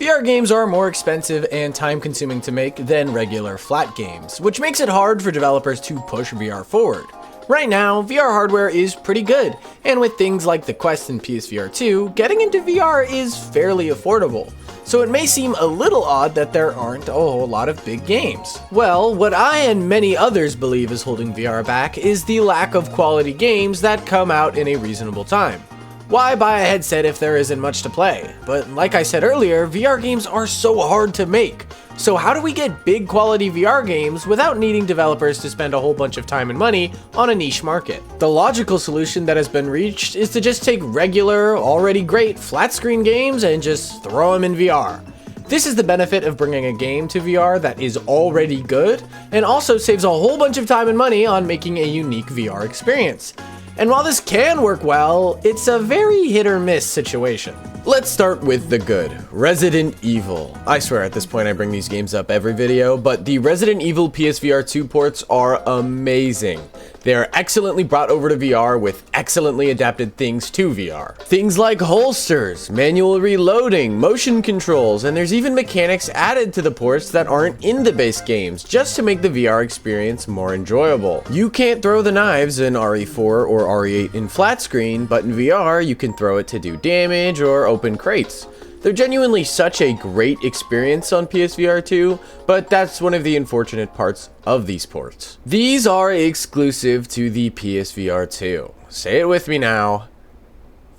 VR games are more expensive and time-consuming to make than regular flat games, which makes it hard for developers to push VR forward. Right now, VR hardware is pretty good, and with things like the Quest and PSVR 2, getting into VR is fairly affordable. So it may seem a little odd that there aren't a whole lot of big games. Well, what I and many others believe is holding VR back is the lack of quality games that come out in a reasonable time. Why buy a headset if there isn't much to play? But like I said earlier, VR games are so hard to make. So how do we get big quality VR games without needing developers to spend a whole bunch of time and money on a niche market? The logical solution that has been reached is to just take regular, already great flat screen games and just throw them in VR. This is the benefit of bringing a game to VR that is already good, and also saves a whole bunch of time and money on making a unique VR experience. And while this can work well, it's a very hit or miss situation. Let's start with the good, Resident Evil. I swear at this point I bring these games up every video, but the Resident Evil PSVR 2 ports are amazing. They are excellently brought over to VR with excellently adapted things to VR. Things like holsters, manual reloading, motion controls, and there's even mechanics added to the ports that aren't in the base games, just to make the VR experience more enjoyable. You can't throw the knives in RE4 or RE8 in flat screen, but in VR you can throw it to do damage or open crates. They're genuinely such a great experience on PSVR 2, but that's one of the unfortunate parts of these ports. These are exclusive to the PSVR 2. Say it with me now.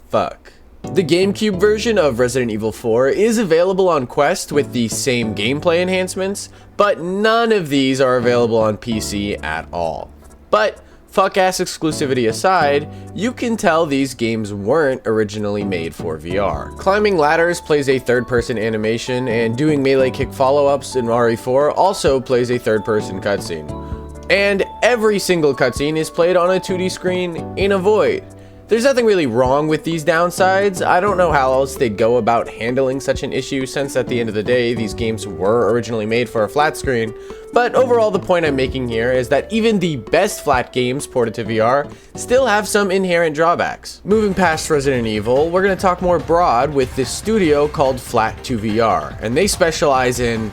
Fuck. The GameCube version of Resident Evil 4 is available on Quest with the same gameplay enhancements, but none of these are available on PC at all. But fuck-ass exclusivity aside, you can tell these games weren't originally made for VR. Climbing ladders plays a third-person animation, and doing melee kick follow-ups in RE4 also plays a third-person cutscene. And every single cutscene is played on a 2D screen in a void. There's nothing really wrong with these downsides. I don't know how else they'd go about handling such an issue, since at the end of the day, these games were originally made for a flat screen. But overall, the point I'm making here is that even the best flat games ported to VR still have some inherent drawbacks. Moving past Resident Evil, we're going to talk more broad with this studio called Flat2VR, and they specialize in...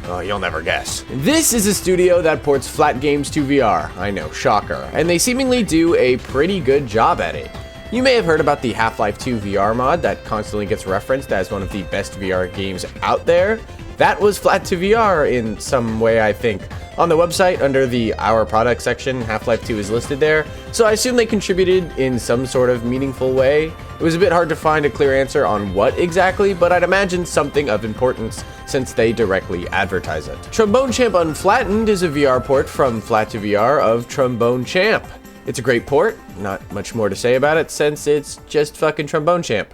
oh, you'll never guess. This is a studio that ports flat games to VR. I know, shocker. And they seemingly do a pretty good job at it. You may have heard about the Half-Life 2 VR mod that constantly gets referenced as one of the best VR games out there. That was Flat2VR in some way, I think. On the website, under the Our Product section, Half-Life 2 is listed there, so I assume they contributed in some sort of meaningful way. It was a bit hard to find a clear answer on what exactly, but I'd imagine something of importance since they directly advertise it. Trombone Champ Unflattened is a VR port from Flat2VR of Trombone Champ. It's a great port, not much more to say about it since it's just fucking Trombone Champ.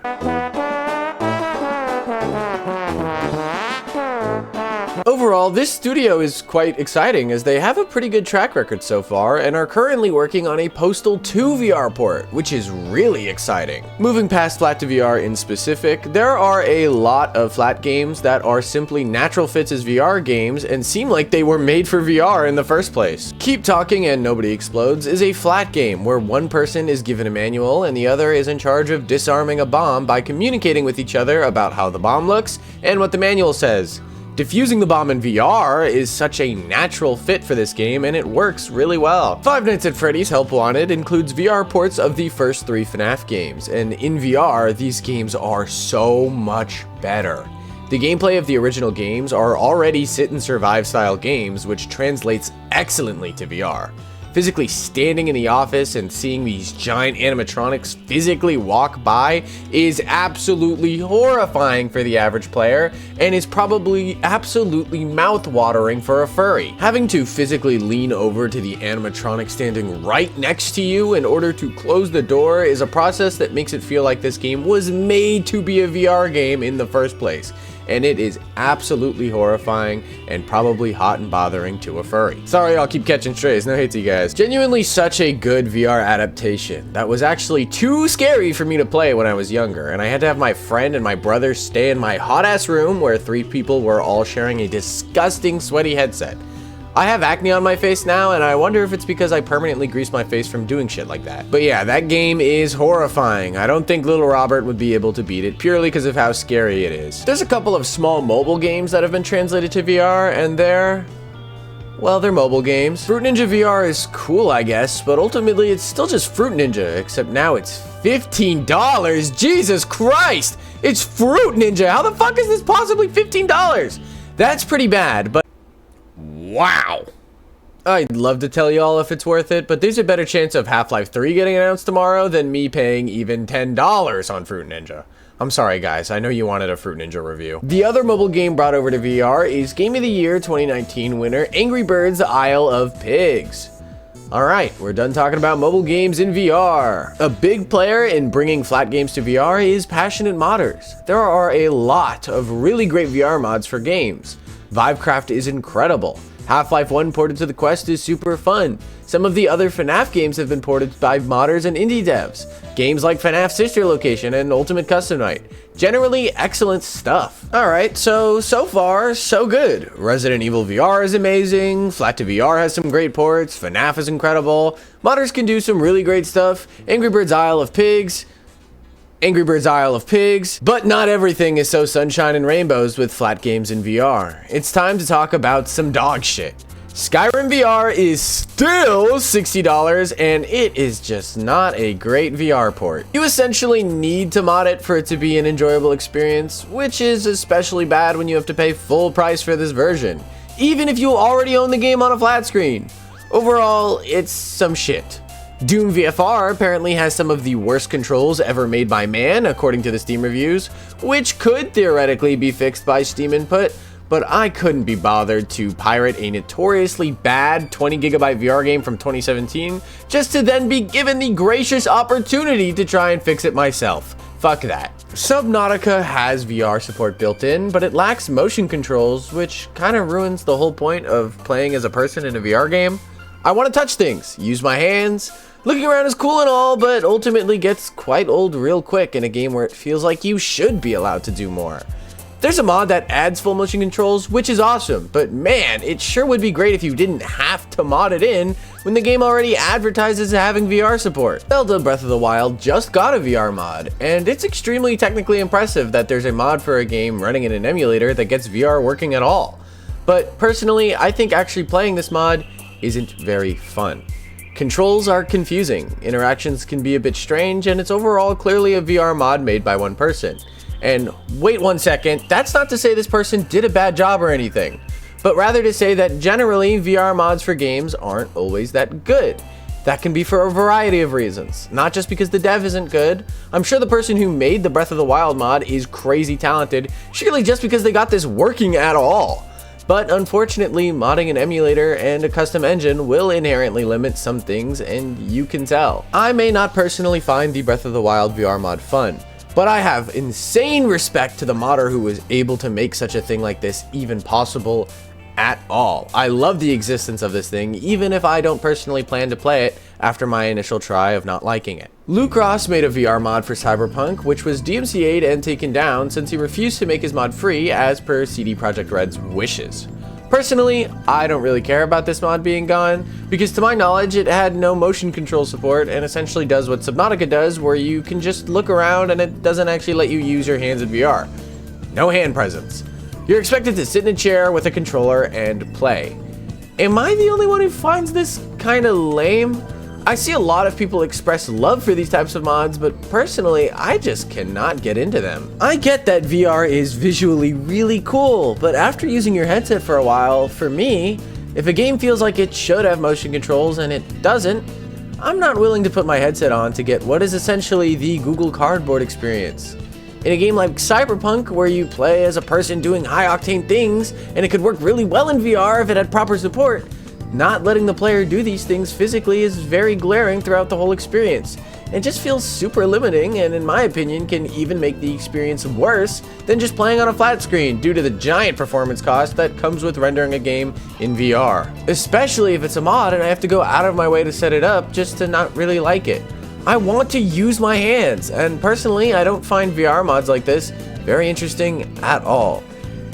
Overall, this studio is quite exciting as they have a pretty good track record so far and are currently working on a Postal 2 VR port, which is really exciting. Moving past Flat2VR in specific, there are a lot of flat games that are simply natural fits as VR games and seem like they were made for VR in the first place. Keep Talking and Nobody Explodes is a flat game where one person is given a manual and the other is in charge of disarming a bomb by communicating with each other about how the bomb looks and what the manual says. Defusing the bomb in VR is such a natural fit for this game, and it works really well. Five Nights at Freddy's Help Wanted includes VR ports of the first 3 FNAF games, and in VR, these games are so much better. The gameplay of the original games are already sit and survive style games, which translates excellently to VR. Physically standing in the office and seeing these giant animatronics physically walk by is absolutely horrifying for the average player and is probably absolutely mouth-watering for a furry. Having to physically lean over to the animatronic standing right next to you in order to close the door is a process that makes it feel like this game was made to be a VR game in the first place. And it is absolutely horrifying and probably hot and bothering to a furry. Sorry, I'll keep catching strays, no hate to you guys. Genuinely such a good VR adaptation that was actually too scary for me to play when I was younger, and I had to have my friend and my brother stay in my hot ass room where 3 people were all sharing a disgusting sweaty headset. I have acne on my face now, and I wonder if it's because I permanently grease my face from doing shit like that. But yeah, that game is horrifying. I don't think little Robert would be able to beat it purely because of how scary it is. There's a couple of small mobile games that have been translated to VR, and they're mobile games. Fruit Ninja VR is cool, I guess, but ultimately it's still just Fruit Ninja, except now it's $15. Jesus Christ! It's Fruit Ninja! How the fuck is this possibly $15? That's pretty bad, but wow. I'd love to tell y'all if it's worth it, but there's a better chance of Half-Life 3 getting announced tomorrow than me paying even $10 on Fruit Ninja. I'm sorry guys, I know you wanted a Fruit Ninja review. The other mobile game brought over to VR is Game of the Year 2019 winner Angry Birds Isle of Pigs. Alright, we're done talking about mobile games in VR. A big player in bringing flat games to VR is passionate modders. There are a lot of really great VR mods for games. Vivecraft is incredible. Half-Life 1 ported to the Quest is super fun. Some of the other FNAF games have been ported by modders and indie devs. Games like FNAF Sister Location and Ultimate Custom Night. Generally excellent stuff. Alright, so far, so good. Resident Evil VR is amazing, Flat to VR has some great ports, FNAF is incredible, modders can do some really great stuff, Angry Birds Isle of Pigs, but not everything is so sunshine and rainbows with flat games in VR. It's time to talk about some dog shit. Skyrim VR is still $60 and it is just not a great VR port. You essentially need to mod it for it to be an enjoyable experience, which is especially bad when you have to pay full price for this version, even if you already own the game on a flat screen. Overall, it's some shit. Doom VFR apparently has some of the worst controls ever made by man, according to the Steam reviews, which could theoretically be fixed by Steam input, but I couldn't be bothered to pirate a notoriously bad 20GB VR game from 2017 just to then be given the gracious opportunity to try and fix it myself. Fuck that. Subnautica has VR support built in, but it lacks motion controls, which kind of ruins the whole point of playing as a person in a VR game. I want to touch things, use my hands. Looking around is cool and all, but ultimately gets quite old real quick in a game where it feels like you should be allowed to do more. There's a mod that adds full motion controls, which is awesome, but man, it sure would be great if you didn't have to mod it in when the game already advertises having VR support. Zelda Breath of the Wild just got a VR mod, and it's extremely technically impressive that there's a mod for a game running in an emulator that gets VR working at all. But personally, I think actually playing this mod isn't very fun. Controls are confusing, interactions can be a bit strange, and it's overall clearly a VR mod made by one person. And wait one second, that's not to say this person did a bad job or anything, but rather to say that generally VR mods for games aren't always that good. That can be for a variety of reasons, not just because the dev isn't good. I'm sure the person who made the Breath of the Wild mod is crazy talented, surely just because they got this working at all. But unfortunately, modding an emulator and a custom engine will inherently limit some things, and you can tell. I may not personally find the Breath of the Wild VR mod fun, but I have insane respect to the modder who was able to make such a thing like this even possible at all. I love the existence of this thing, even if I don't personally plan to play it after my initial try of not liking it. Luke Ross made a VR mod for Cyberpunk, which was DMCA'd and taken down since he refused to make his mod free as per CD Projekt Red's wishes. Personally, I don't really care about this mod being gone, because to my knowledge it had no motion control support and essentially does what Subnautica does, where you can just look around and it doesn't actually let you use your hands in VR. No hand presence. You're expected to sit in a chair with a controller and play. Am I the only one who finds this kinda lame? I see a lot of people express love for these types of mods, but personally, I just cannot get into them. I get that VR is visually really cool, but after using your headset for a while, for me, if a game feels like it should have motion controls and it doesn't, I'm not willing to put my headset on to get what is essentially the Google Cardboard experience. In a game like Cyberpunk, where you play as a person doing high-octane things, and it could work really well in VR if it had proper support, not letting the player do these things physically is very glaring throughout the whole experience. It just feels super limiting, and in my opinion can even make the experience worse than just playing on a flat screen due to the giant performance cost that comes with rendering a game in VR. Especially if it's a mod and I have to go out of my way to set it up just to not really like it. I want to use my hands, and personally I don't find VR mods like this very interesting at all.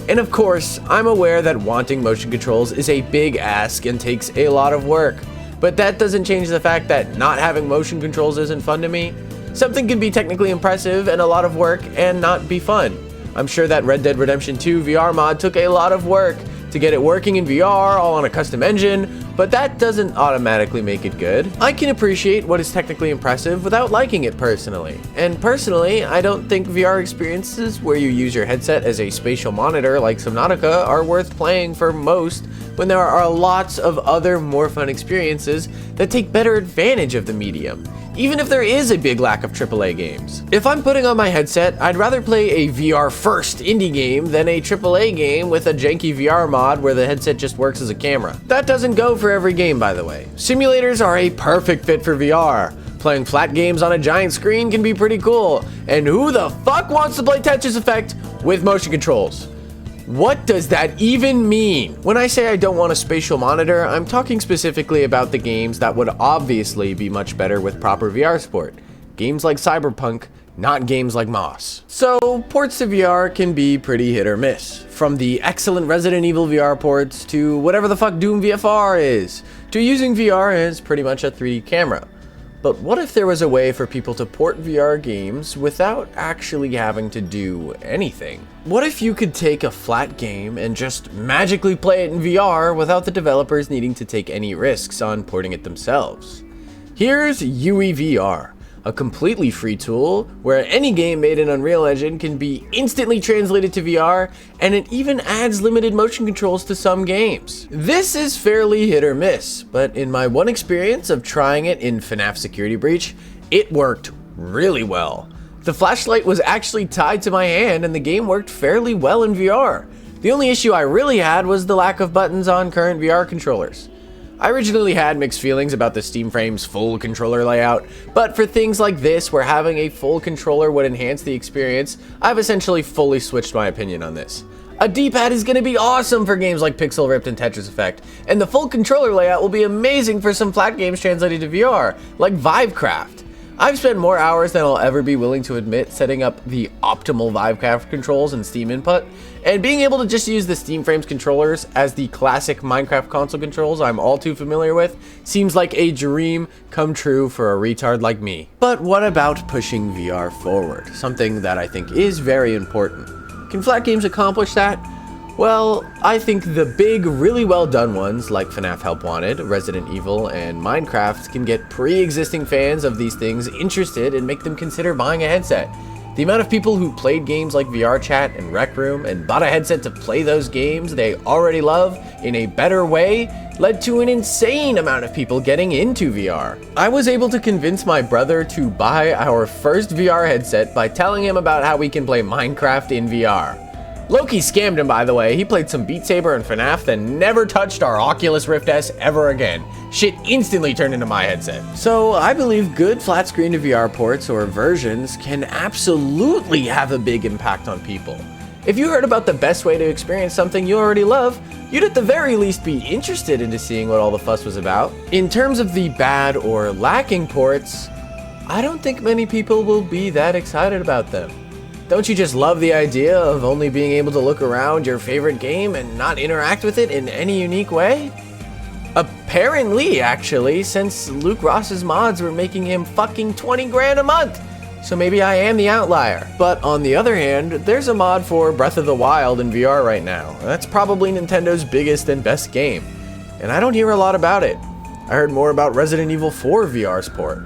And of course, I'm aware that wanting motion controls is a big ask and takes a lot of work, but that doesn't change the fact that not having motion controls isn't fun to me. Something can be technically impressive and a lot of work and not be fun. I'm sure that Red Dead Redemption 2 VR mod took a lot of work to get it working in VR, all on a custom engine, but that doesn't automatically make it good. I can appreciate what is technically impressive without liking it personally. And personally, I don't think VR experiences where you use your headset as a spatial monitor like Subnautica are worth playing for most, when there are lots of other more fun experiences that take better advantage of the medium, even if there is a big lack of AAA games. If I'm putting on my headset, I'd rather play a VR first indie game than a AAA game with a janky VR mod where the headset just works as a camera. That doesn't go for every game, by the way. Simulators are a perfect fit for VR. Playing flat games on a giant screen can be pretty cool, and who the fuck wants to play Tetris Effect with motion controls? What does that even mean? When I say I don't want a spatial monitor, I'm talking specifically about the games that would obviously be much better with proper VR support. Games like Cyberpunk, not games like Moss. So, ports to VR can be pretty hit or miss. From the excellent Resident Evil VR ports to whatever the fuck Doom VFR is, to using VR as pretty much a 3D camera. But what if there was a way for people to port VR games without actually having to do anything? What if you could take a flat game and just magically play it in VR without the developers needing to take any risks on porting it themselves? Here's UEVR, a completely free tool where any game made in Unreal Engine can be instantly translated to VR, and it even adds limited motion controls to some games. This is fairly hit or miss, but in my one experience of trying it in FNAF Security Breach, it worked really well. The flashlight was actually tied to my hand and the game worked fairly well in VR. The only issue I really had was the lack of buttons on current VR controllers. I originally had mixed feelings about the Steam Frame's full controller layout, but for things like this where having a full controller would enhance the experience, I've essentially fully switched my opinion on this. A D-pad is going to be awesome for games like Pixel Ripped and Tetris Effect, and the full controller layout will be amazing for some flat games translated to VR, like Vivecraft. I've spent more hours than I'll ever be willing to admit setting up the optimal Vivecraft controls and Steam input, and being able to just use the Steam Frames controllers as the classic Minecraft console controls I'm all too familiar with seems like a dream come true for a retard like me. But what about pushing VR forward? Something that I think is very important. Can flat games accomplish that? Well, I think the big, really well done ones like FNAF Help Wanted, Resident Evil, and Minecraft can get pre-existing fans of these things interested and make them consider buying a headset. The amount of people who played games like VR Chat and Rec Room and bought a headset to play those games they already love in a better way led to an insane amount of people getting into VR. I was able to convince my brother to buy our first VR headset by telling him about how we can play Minecraft in VR. Loki scammed him, by the way. He played some Beat Saber and FNAF, then never touched our Oculus Rift S ever again. Shit instantly turned into my headset. So I believe good flat screen to VR ports or versions can absolutely have a big impact on people. If you heard about the best way to experience something you already love, you'd at the very least be interested into seeing what all the fuss was about. In terms of the bad or lacking ports, I don't think many people will be that excited about them. Don't you just love the idea of only being able to look around your favorite game and not interact with it in any unique way? Apparently, actually, since Luke Ross's mods were making him fucking 20 grand a month. So maybe I am the outlier. But on the other hand, there's a mod for Breath of the Wild in VR right now. That's probably Nintendo's biggest and best game. And I don't hear a lot about it. I heard more about Resident Evil 4 VR support.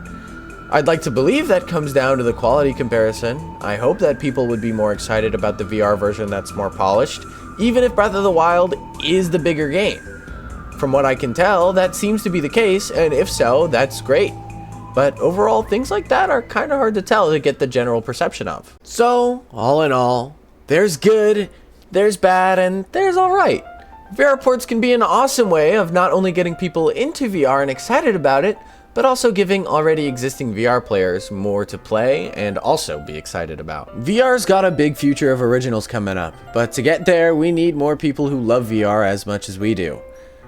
I'd like to believe that comes down to the quality comparison. I hope that people would be more excited about the VR version that's more polished, even if Breath of the Wild is the bigger game. From what I can tell, that seems to be the case, and if so, that's great. But overall, things like that are kind of hard to tell to get the general perception of. So, all in all, there's good, there's bad, and there's alright. VR ports can be an awesome way of not only getting people into VR and excited about it, but also giving already existing VR players more to play and also be excited about. VR's got a big future of originals coming up, but to get there, we need more people who love VR as much as we do.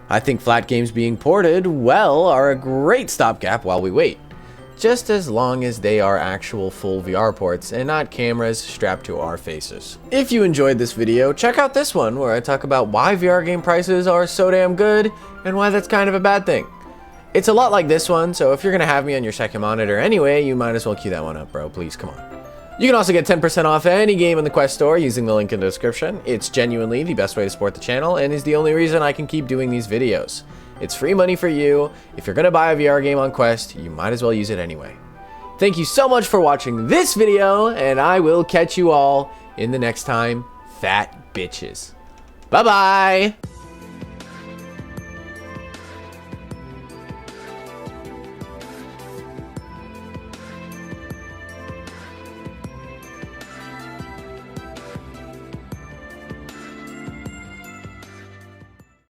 I think flat games being ported, well, are a great stopgap while we wait. just as long as they are actual full VR ports and not cameras strapped to our faces. If you enjoyed this video, check out this one where I talk about why VR game prices are so damn good and why that's kind of a bad thing. It's a lot like this one, so if you're gonna have me on your second monitor anyway, you might as well cue that one up, bro. Please, come on. You can also get 10% off any game in the Quest store using the link in the description. It's genuinely the best way to support the channel and is the only reason I can keep doing these videos. It's free money for you. If you're gonna buy a VR game on Quest, you might as well use it anyway. Thank you so much for watching this video, and I will catch you all in the next time, fat bitches. Bye-bye!